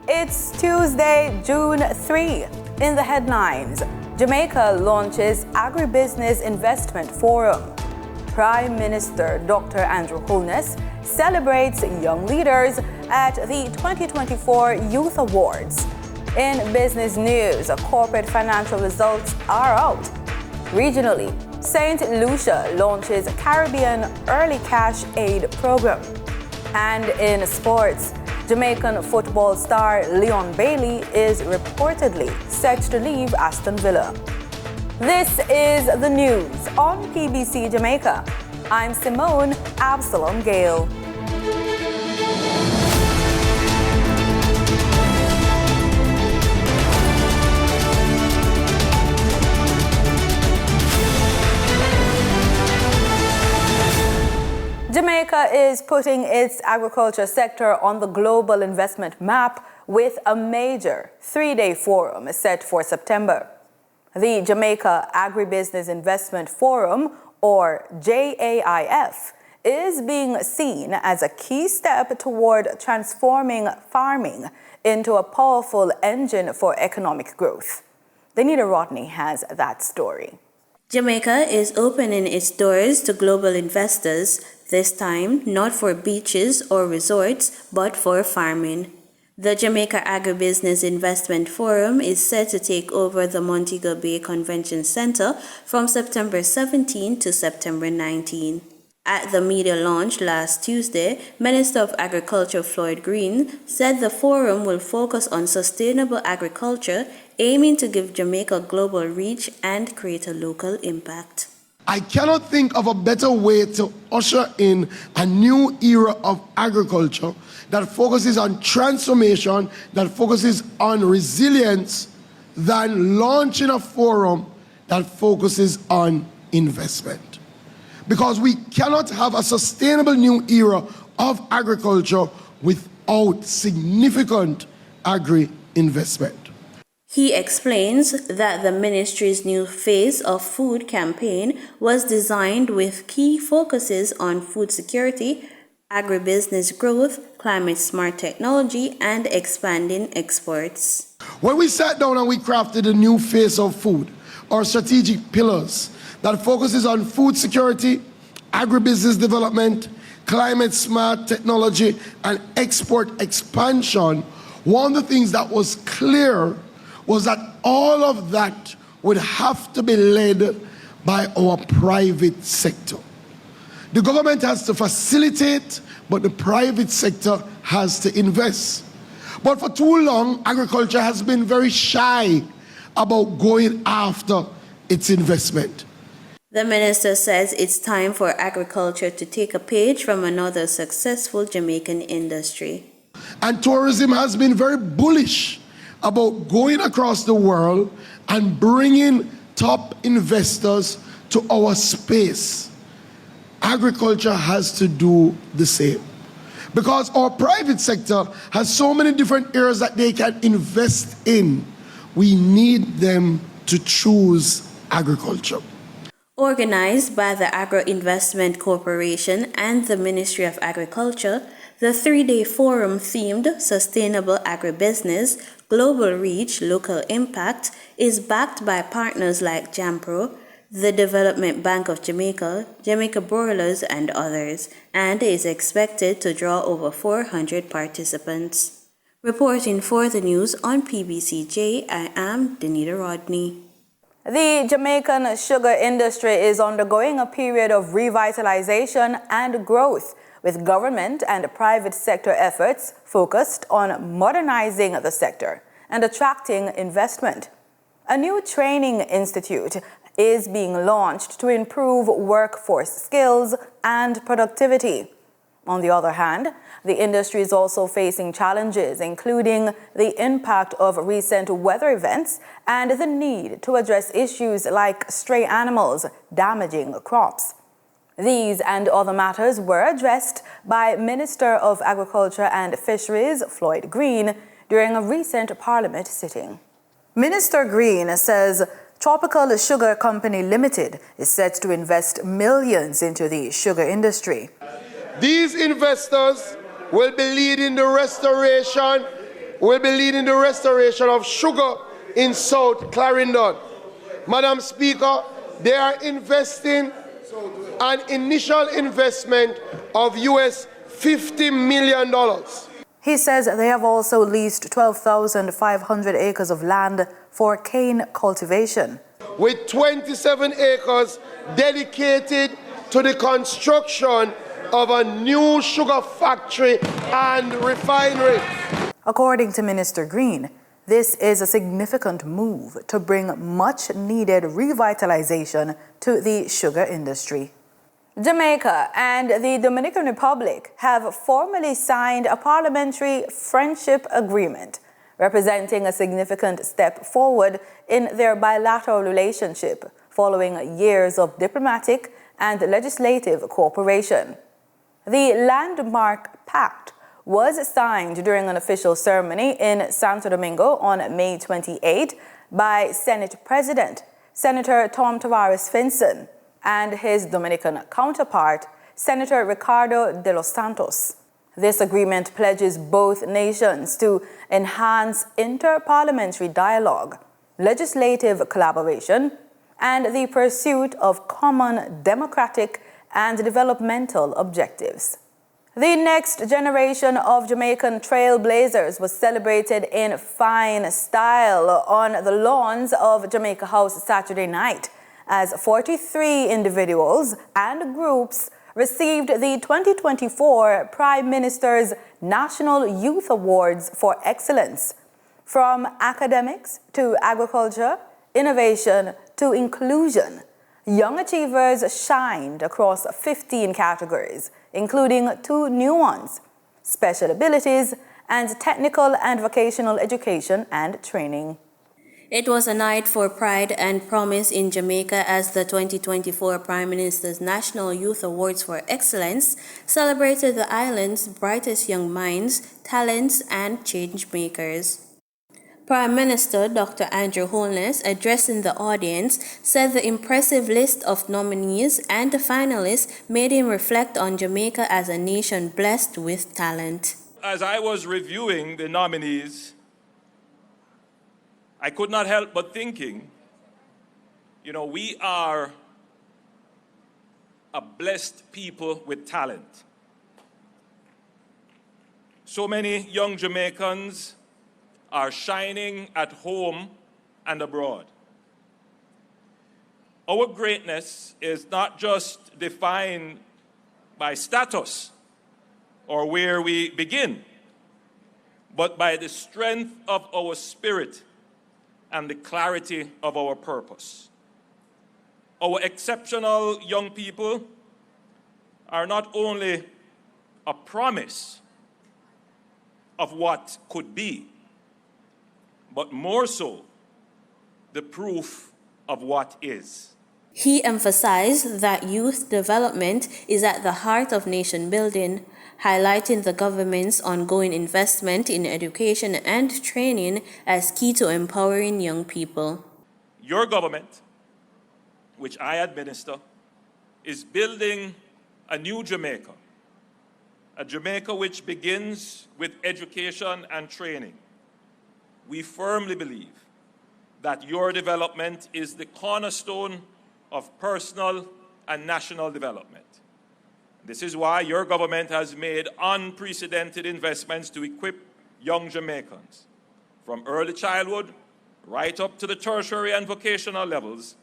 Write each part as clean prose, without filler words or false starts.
It's Tuesday, June 3. In the headlines, Jamaica launches Agribusiness Investment Forum. Prime Minister Dr. Andrew Holness celebrates young leaders at the 2024 Youth Awards. In business news, corporate financial results are out. Regionally, St. Lucia launches Caribbean Early Cash Aid Program. And in sports, Jamaican football star Leon Bailey is reportedly set to leave Aston Villa. This is the news on PBC Jamaica. I'm Simone Absalom Gale. Jamaica is putting its agriculture sector on the global investment map with a major three-day forum set for September. The Jamaica Agribusiness Investment Forum, or JAIF, is being seen as a key step toward transforming farming into a powerful engine for economic growth. Danita Rodney has that story. Jamaica is opening its doors to global investors, this time not for beaches or resorts, but for farming. The Jamaica Agribusiness Investment Forum is set to take over the Montego Bay Convention Center from September 17 to September 19. At the media launch last Tuesday, Minister of Agriculture Floyd Green said the forum will focus on sustainable agriculture, aiming to give Jamaica global reach and create a local impact. I cannot think of a better way to usher in a new era of agriculture that focuses on transformation, that focuses on resilience, than launching a forum that focuses on investment. Because we cannot have a sustainable new era of agriculture without significant agri-investment. He explains that the ministry's new Face of Food campaign was designed with key focuses on food security, agribusiness growth, climate-smart technology, and expanding exports. When we sat down and we crafted a new Face of Food, our strategic pillars that focuses on food security, agribusiness development, climate-smart technology, and export expansion, one of the things that was clear was that all of that would have to be led by our private sector. The government has to facilitate, but the private sector has to invest. But for too long, agriculture has been very shy about going after its investment. The minister says it's time for agriculture to take a page from another successful Jamaican industry. And tourism has been very bullish about going across the world and bringing top investors to our space. Agriculture has to do the same. Because our private sector has so many different areas that they can invest in. We need them to choose agriculture. Organized by the Agro Investment Corporation and the Ministry of Agriculture, the three-day forum themed Sustainable Agribusiness, Global Reach, Local Impact is backed by partners like Jampro, the Development Bank of Jamaica, Jamaica Broilers, and others, and is expected to draw over 400 participants. Reporting for the news on PBCJ, I am Danita Rodney. The Jamaican sugar industry is undergoing a period of revitalization and growth, with government and private sector efforts focused on modernizing the sector and attracting investment. A new training institute is being launched to improve workforce skills and productivity. On the other hand, the industry is also facing challenges, including the impact of recent weather events and the need to address issues like stray animals damaging crops. These and other matters were addressed by Minister of Agriculture and Fisheries, Floyd Green, during a recent Parliament sitting. Minister Green says Tropical Sugar Company Limited is set to invest millions into the sugar industry. These investors will be leading the restoration will be leading the restoration of sugar in South Clarendon. Madam Speaker, they are investing an initial investment of US $50 million. He says they have also leased 12,500 acres of land for cane cultivation, with 27 acres dedicated to the construction of a new sugar factory and refinery. According to Minister Green, this is a significant move to bring much-needed revitalization to the sugar industry. Jamaica and the Dominican Republic have formally signed a parliamentary friendship agreement, representing a significant step forward in their bilateral relationship following years of diplomatic and legislative cooperation. The landmark pact was signed during an official ceremony in Santo Domingo on May 28 by Senate President Senator Tom Tavares Finson and his Dominican counterpart, Senator Ricardo de los Santos. This agreement pledges both nations to enhance inter-parliamentary dialogue, legislative collaboration, and the pursuit of common democratic and developmental objectives. The next generation of Jamaican trailblazers was celebrated in fine style on the lawns of Jamaica House Saturday night, as 43 individuals and groups received the 2024 Prime Minister's National Youth Awards for Excellence. From academics to agriculture, innovation to inclusion, young achievers shined across 15 categories, including 2 new ones: special abilities and technical and vocational education and training. It was a night for pride and promise in Jamaica as the 2024 Prime Minister's National Youth Awards for Excellence celebrated the island's brightest young minds, talents, and change makers. Prime Minister Dr. Andrew Holness, addressing the audience, said the impressive list of nominees and the finalists made him reflect on Jamaica as a nation blessed with talent. As I was reviewing the nominees, I could not help but thinking, we are a blessed people with talent. So many young Jamaicans are shining at home and abroad. Our greatness is not just defined by status or where we begin, but by the strength of our spirit and the clarity of our purpose. Our exceptional young people are not only a promise of what could be, but more so, the proof of what is. He emphasized that youth development is at the heart of nation building, highlighting the government's ongoing investment in education and training as key to empowering young people. Your government, which I administer, is building a new Jamaica, a Jamaica which begins with education and training. We firmly believe that your development is the cornerstone of personal and national development. This is why your government has made unprecedented investments to equip young Jamaicans, from early childhood right up to the tertiary and vocational levels,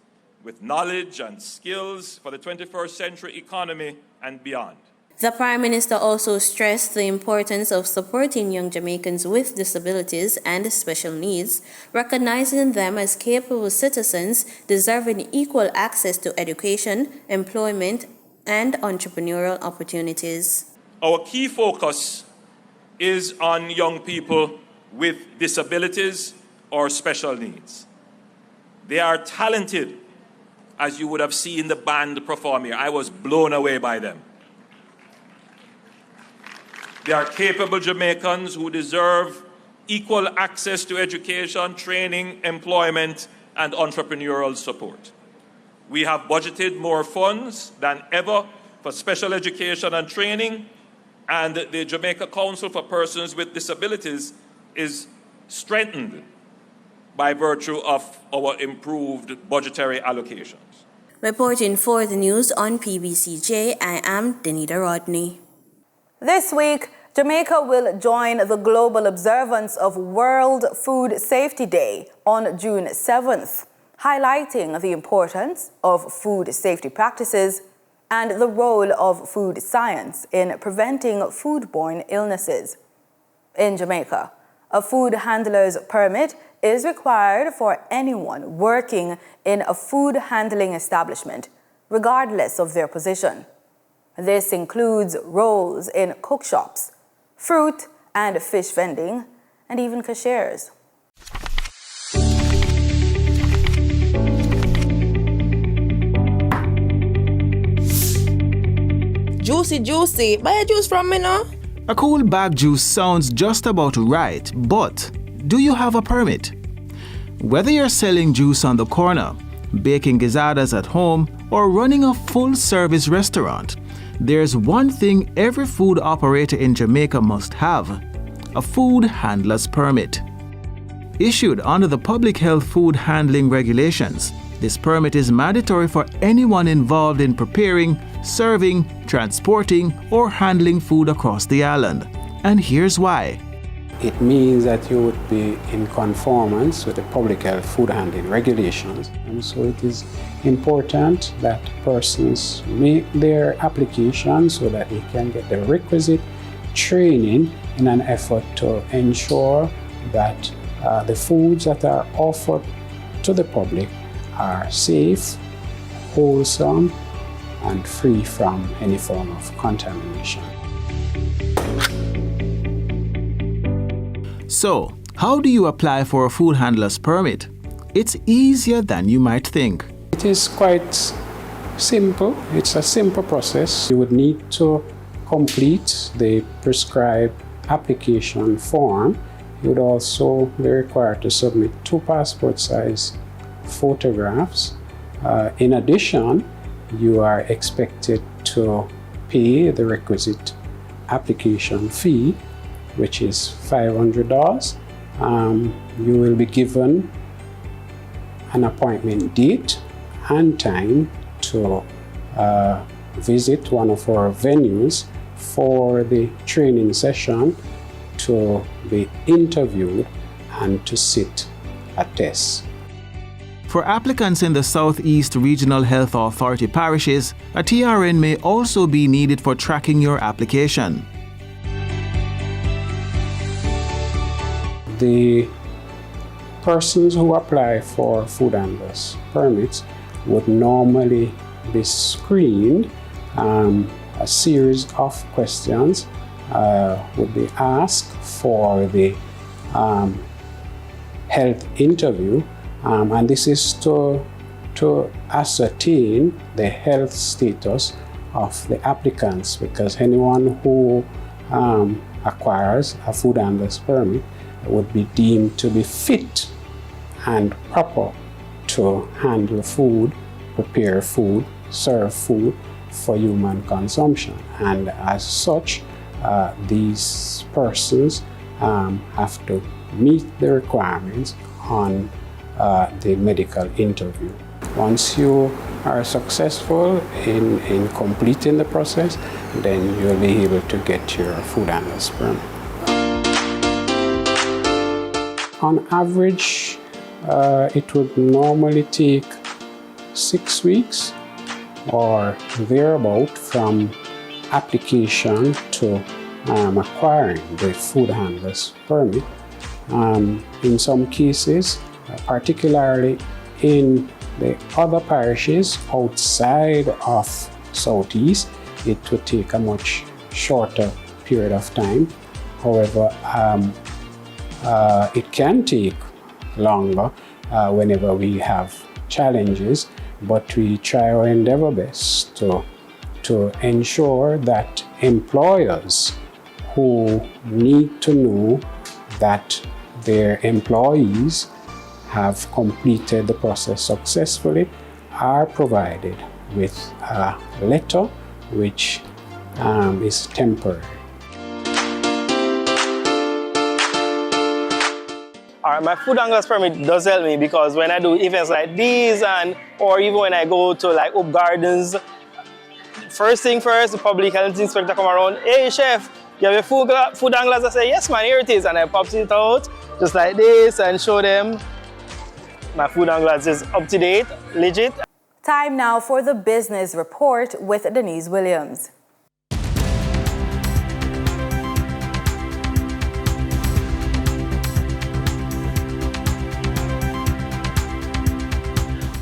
with knowledge and skills for the 21st century economy and beyond. The Prime Minister also stressed the importance of supporting young Jamaicans with disabilities and special needs, recognizing them as capable citizens deserving equal access to education, employment, and entrepreneurial opportunities. Our key focus is on young people with disabilities or special needs. They are talented, as you would have seen the band perform here. I was blown away by them. They are capable Jamaicans who deserve equal access to education, training, employment, and entrepreneurial support. We have budgeted more funds than ever for special education and training, and the Jamaica Council for Persons with Disabilities is strengthened by virtue of our improved budgetary allocations. Reporting for the news on PBCJ, I am Denita Rodney. This week, Jamaica will join the global observance of World Food Safety Day on June 7th, highlighting the importance of food safety practices and the role of food science in preventing foodborne illnesses. In Jamaica, a food handler's permit is required for anyone working in a food handling establishment, regardless of their position. This includes roles in cook shops, fruit and fish vending, and even cashiers. Juicy, buy a juice from me now. A cool bag juice sounds just about right, but do you have a permit? Whether you're selling juice on the corner, baking gizadas at home, or running a full-service restaurant, there's one thing every food operator in Jamaica must have: a food handler's permit. Issued under the Public Health Food Handling Regulations, this permit is mandatory for anyone involved in preparing, serving, transporting, or handling food across the island. And here's why. It means that you would be in conformance with the Public Health Food Handling Regulations. And so it is important that persons make their application so that they can get the requisite training in an effort to ensure that the foods that are offered to the public are safe, wholesome, and free from any form of contamination. So, how do you apply for a food handler's permit? It's easier than you might think. It is quite simple. It's a simple process. You would need to complete the prescribed application form. You would also be required to submit 2 passport-size photographs. In addition, you are expected to pay the requisite application fee, which is $500. You will be given an appointment date and time to visit one of our venues for the training session, to be interviewed, and to sit a test. For applicants in the Southeast Regional Health Authority parishes, a TRN may also be needed for tracking your application. The persons who apply for food handlers permits would normally be screened. A series of questions would be asked for the health interview, and this is to ascertain the health status of the applicants, because anyone who acquires a food handler's permit would be deemed to be fit and proper to handle food, prepare food, serve food for human consumption. And as such, these persons have to meet the requirements on the medical interview. Once you are successful in completing the process, then you'll be able to get your food handler's permit. On average, it would normally take 6 weeks or thereabout from application to acquiring the food handler's permit. In some cases, particularly in the other parishes outside of Southeast, it would take a much shorter period of time. However, it can take longer whenever we have challenges, but we try our endeavor best to ensure that employers who need to know that their employees have completed the process successfully are provided with a letter which is temporary. My food anglers permit does help me because when I do events like these or even when I go to like Hope Gardens, first thing first, the public health inspector come around, hey chef, you have your food anglers? I say, yes man, here it is. And I pop it out just like this and show them my food anglers is up to date, legit. Time now for the business report with Denise Williams.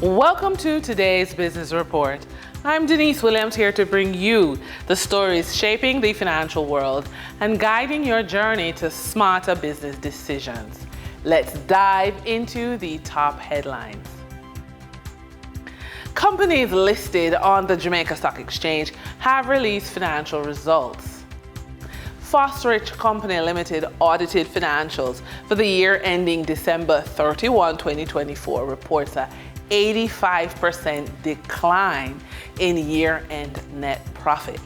Welcome to today's business report. I'm Denise Williams, here to bring you the stories shaping the financial world and guiding your journey to smarter business decisions. Let's dive into the top headlines. Companies listed on the Jamaica Stock Exchange have released financial results. Fosterich Company Limited audited financials for the year ending December 31, 2024 reports a 85% decline in year-end net profit.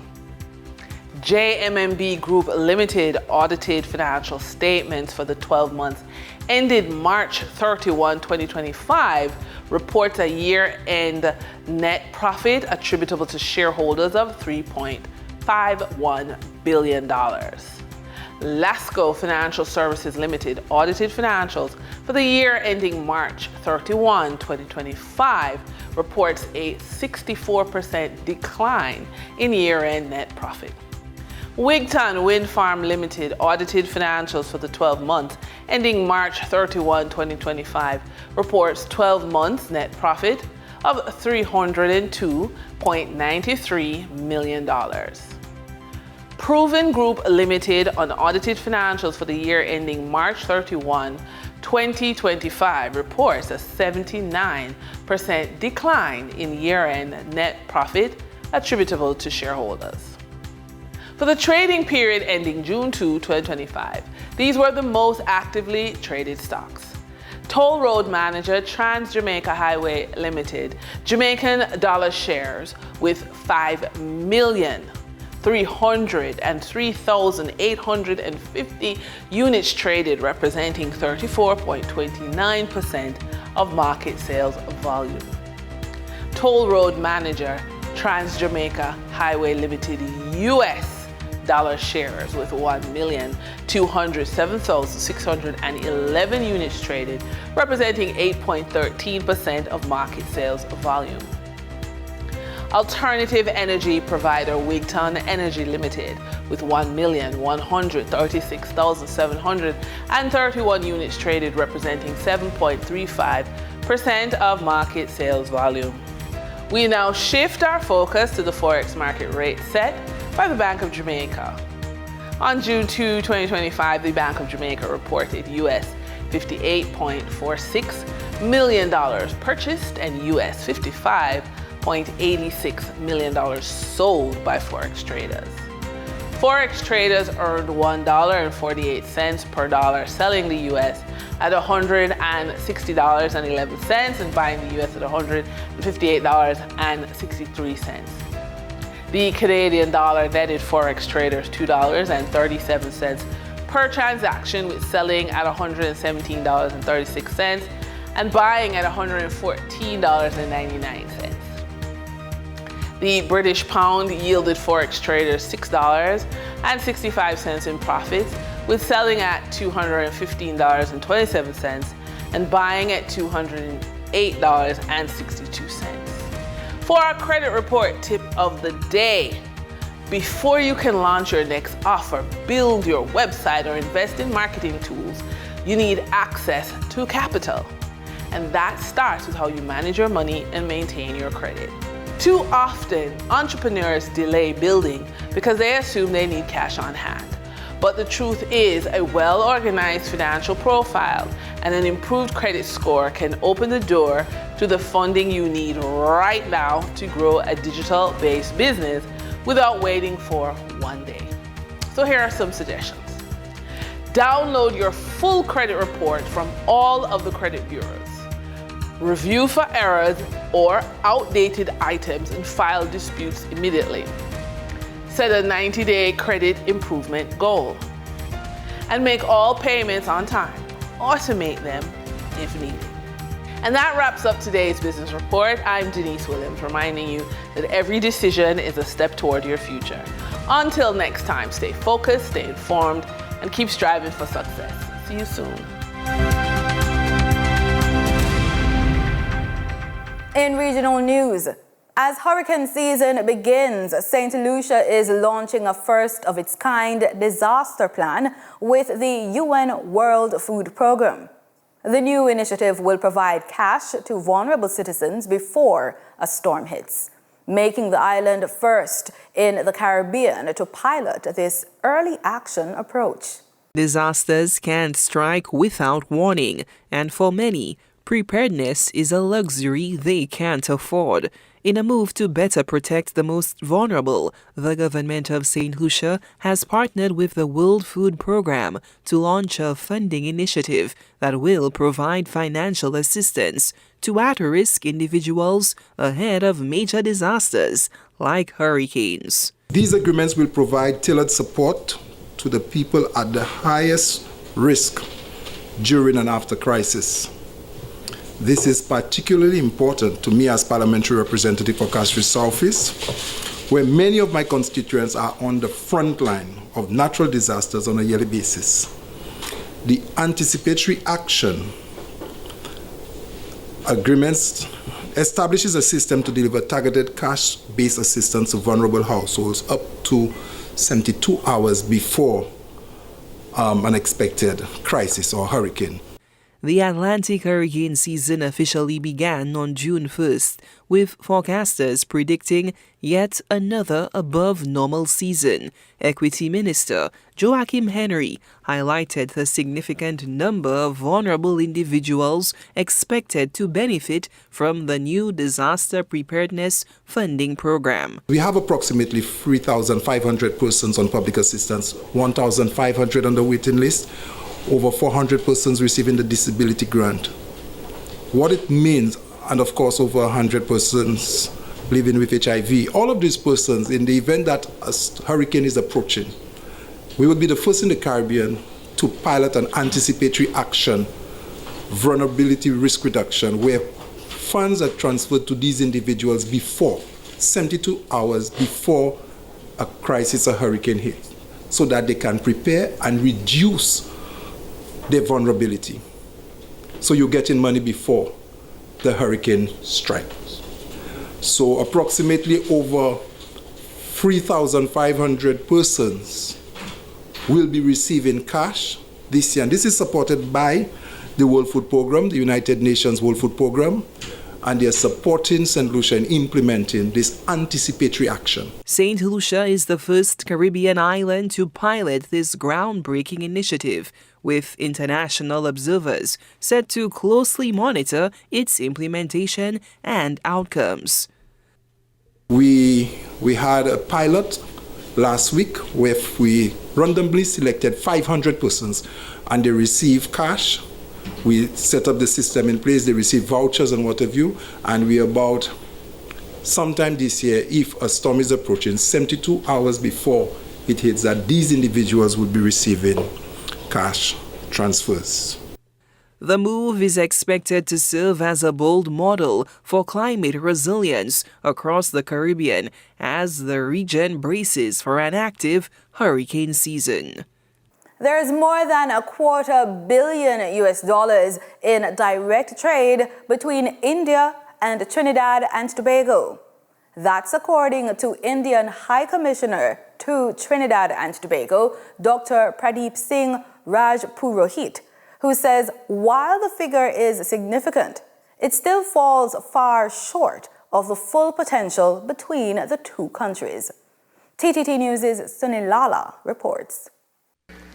JMMB Group Limited audited financial statements for the 12 months ended March 31, 2025 reports a year-end net profit attributable to shareholders of $3.51 billion. Lasco Financial Services Limited audited financials for the year ending March 31, 2025 reports a 64% decline in year-end net profit. Wigton Wind Farm Limited audited financials for the 12 months ending March 31, 2025 reports 12 months net profit of $302.93 million. Proven Group Limited unaudited financials for the year ending March 31, 2025 reports a 79% decline in year-end net profit attributable to shareholders. For the trading period ending June 2, 2025, these were the most actively traded stocks. Toll Road Manager Trans-Jamaica Highway Limited, Jamaican dollar shares with 5,303,850 units traded, representing 34.29% of market sales volume. Toll Road Manager Trans-Jamaica Highway Limited US dollar shares with 1,207,611 units traded, representing 8.13% of market sales volume. Alternative energy provider Wigton Energy Limited with 1,136,731 units traded, representing 7.35% of market sales volume. We now shift our focus to the Forex market rate set by the Bank of Jamaica. On June 2, 2025, the Bank of Jamaica reported US $58.46 million purchased and US $55.86 million sold by Forex traders. Forex traders earned $1.48 per dollar, selling the US at $160.11 and buying the US at $158.63. The Canadian dollar netted Forex traders $2.37 per transaction, with selling at $117.36 and buying at $114.99. The British pound yielded Forex traders $6.65 in profits, with selling at $215.27 and buying at $208.62. For our credit report tip of the day, before you can launch your next offer, build your website, or invest in marketing tools, you need access to capital. And that starts with how you manage your money and maintain your credit. Too often, entrepreneurs delay building because they assume they need cash on hand. But the truth is, a well-organized financial profile and an improved credit score can open the door to the funding you need right now to grow a digital-based business without waiting for one day. So here are some suggestions. Download your full credit report from all of the credit bureaus. Review for errors or outdated items and file disputes immediately. Set a 90-day credit improvement goal. And make all payments on time. automate them if needed. And that wraps up today's business report. I'm Denise Williams, reminding you that every decision is a step toward your future. Until next time, stay focused, stay informed, and keep striving for success. See you soon. In regional news, as hurricane season begins, St. Lucia is launching a first-of-its-kind disaster plan with the UN World Food Programme. The new initiative will provide cash to vulnerable citizens before a storm hits, making the island first in the Caribbean to pilot this early action approach. Disasters can strike without warning, and for many, preparedness is a luxury they can't afford. In a move to better protect the most vulnerable, the government of St. Lucia has partnered with the World Food Programme to launch a funding initiative that will provide financial assistance to at-risk individuals ahead of major disasters like hurricanes. These agreements will provide tailored support to the people at the highest risk during and after crisis. This is particularly important to me as parliamentary representative for Castries Southeast, where many of my constituents are on the front line of natural disasters on a yearly basis. The anticipatory action agreements establishes a system to deliver targeted cash-based assistance to vulnerable households up to 72 hours before an expected crisis or hurricane. The Atlantic hurricane season officially began on June 1st, with forecasters predicting yet another above-normal season. Equity Minister Joachim Henry highlighted the significant number of vulnerable individuals expected to benefit from the new disaster preparedness funding program. We have approximately 3,500 persons on public assistance, 1,500 on the waiting list, over 400 persons receiving the disability grant. What it means, and of course over 100 persons living with HIV, all of these persons, in the event that a hurricane is approaching, we will be the first in the Caribbean to pilot an anticipatory action, vulnerability risk reduction, where funds are transferred to these individuals before, 72 hours before a crisis or hurricane hits, so that they can prepare and reduce their vulnerability. So you're getting money before the hurricane strikes. So approximately over 3,500 persons will be receiving cash this year. And this is supported by the World Food Programme, the United Nations World Food Programme, and they are supporting St. Lucia in implementing this anticipatory action. St. Lucia is the first Caribbean island to pilot this groundbreaking initiative, with international observers set to closely monitor its implementation and outcomes. We had a pilot last week where we randomly selected 500 persons and they received cash. We set up the system in place, they receive vouchers and what have you, and we about sometime this year, if a storm is approaching, 72 hours before it hits, that these individuals will be receiving cash transfers. The move is expected to serve as a bold model for climate resilience across the Caribbean as the region braces for an active hurricane season. There is more than $250 million in direct trade between India and Trinidad and Tobago. That's according to Indian High Commissioner to Trinidad and Tobago, Dr. Pradeep Singh Rajpurohit, who says while the figure is significant, it still falls far short of the full potential between the two countries. TTT News' Sunil Lala reports.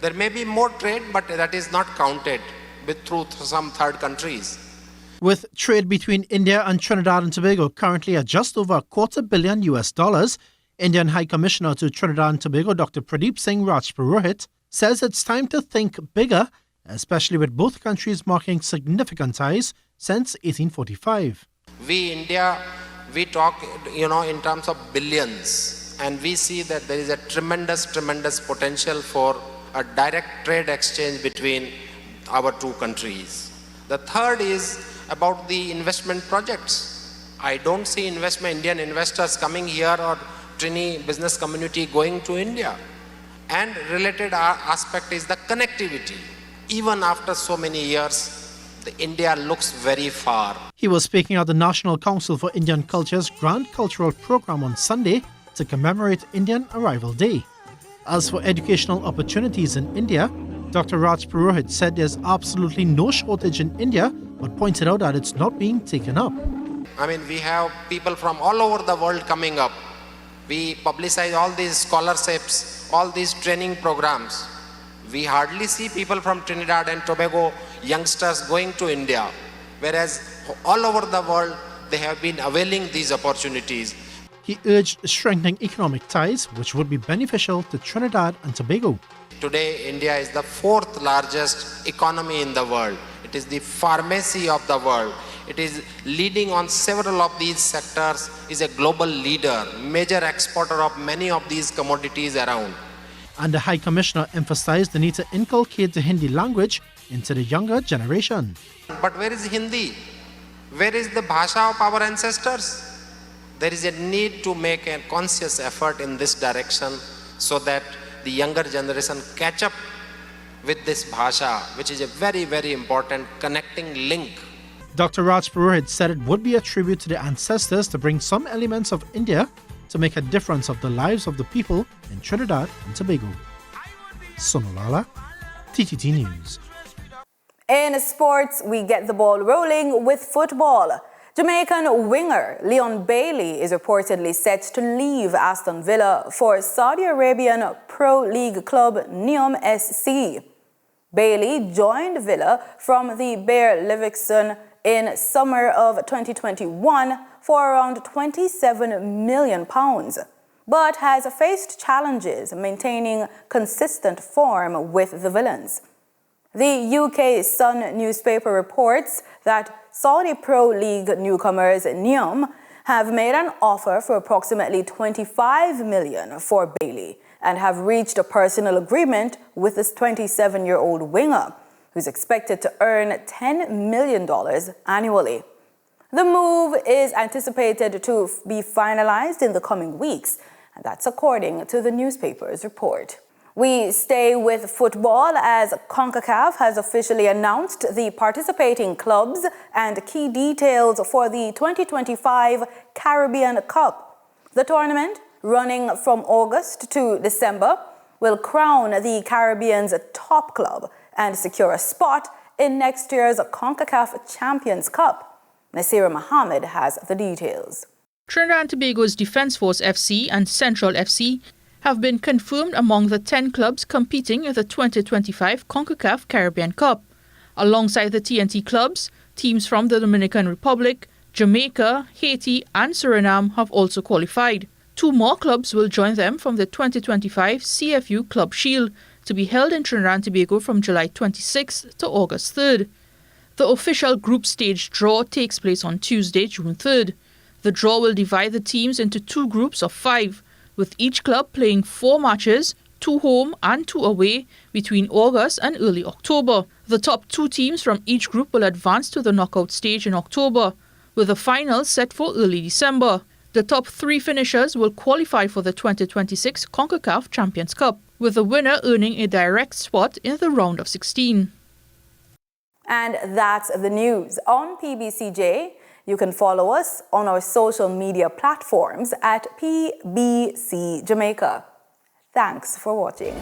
There may be more trade, but that is not counted through some third countries. With trade between India and Trinidad and Tobago currently at just over $250 million, Indian High Commissioner to Trinidad and Tobago, Dr. Pradeep Singh Rajpurohit, says it's time to think bigger, especially with both countries marking significant ties since 1845. We, India, we talk, in terms of billions, and we see that there is a tremendous potential for a direct trade exchange between our two countries. The third is about the investment projects. I don't see Indian investors coming here or Trini business community going to India. And related aspect is the connectivity. Even after so many years, India looks very far. He was speaking at the National Council for Indian Culture's Grand Cultural Program on Sunday to commemorate Indian Arrival Day. As for educational opportunities in India, Dr. Raj Purohit said there's absolutely no shortage in India, but pointed out that it's not being taken up. I mean, we have people from all over the world coming up. We publicize all these scholarships, all these training programs. We hardly see people from Trinidad and Tobago, youngsters going to India, whereas all over the world, they have been availing these opportunities. He urged strengthening economic ties, which would be beneficial to Trinidad and Tobago. Today, India is the fourth largest economy in the world. It is the pharmacy of the world. It is leading on several of these sectors, is a global leader, major exporter of many of these commodities around. And the High Commissioner emphasized the need to inculcate the Hindi language into the younger generation. But where is Hindi? Where is the Bhasha of our ancestors? There is a need to make a conscious effort in this direction so that the younger generation catch up with this Bhasha, which is a very, very important connecting link. Dr. Raj Purohit said it would be a tribute to the ancestors to bring some elements of India to make a difference of the lives of the people in Trinidad and Tobago. Sonolala, TTT News. In sports, we get the ball rolling with football. Jamaican winger Leon Bailey is reportedly set to leave Aston Villa for Saudi Arabian Pro League club Neom SC. Bailey joined Villa from the Bayer Leverkusen in summer of 2021 for around £27 million, but has faced challenges maintaining consistent form with the Villains. The UK Sun newspaper reports that Saudi Pro League newcomers Neom have made an offer for approximately $25 million for Bailey and have reached a personal agreement with this 27-year-old winger, who's expected to earn $10 million annually. The move is anticipated to be finalized in the coming weeks, and that's according to the newspaper's report. We stay with football as CONCACAF has officially announced the participating clubs and key details for the 2025 Caribbean Cup. The tournament, running from August to December, will crown the Caribbean's top club and secure a spot in next year's CONCACAF Champions Cup. Nasira Mohammed has the details. Trinidad and Tobago's Defence Force FC and Central FC have been confirmed among the 10 clubs competing in the 2025 CONCACAF Caribbean Cup. Alongside the TNT clubs, teams from the Dominican Republic, Jamaica, Haiti and Suriname have also qualified. 2 more clubs will join them from the 2025 CFU Club Shield to be held in Trinidad and Tobago from July 26th to August 3rd. The official group stage draw takes place on Tuesday, June 3rd. The draw will divide the teams into 2 groups of 5, with each club playing 4 matches, 2 home and 2 away, between August and early October. The top 2 teams from each group will advance to the knockout stage in October, with the final set for early December. The top 3 finishers will qualify for the 2026 CONCACAF Champions Cup, with the winner earning a direct spot in the round of 16. And that's the news on PBCJ. You can follow us on our social media platforms at PBCJamaica. Thanks for watching.